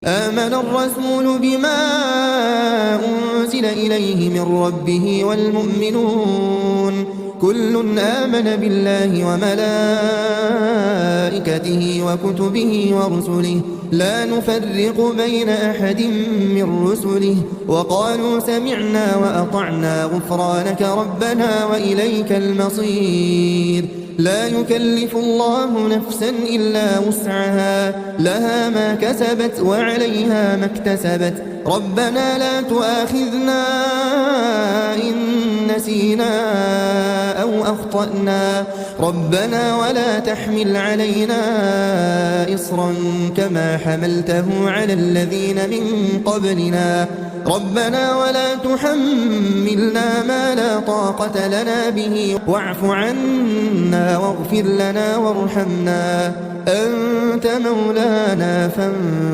آمن الرسول بما أنزل إليه من ربه والمؤمنون كل آمن بالله وملائكته وكتبه ورسله لا نفرق بين أحد من رسله وقالوا سمعنا وأطعنا غفرانك ربنا وإليك المصير لا يكلف الله نفسا إلا وسعها لها ما كسبت وعليها ما اكتسبت ربنا لا تؤاخذنا إن نسينا أو أخطأنا ربنا ولا تحمل علينا إصرا كما حملته على الذين من قبلنا ربنا ولا تحملنا ما لا طاقة لنا به واعف عنا واغفر لنا وارحمنا أنت مولانا فانصرنا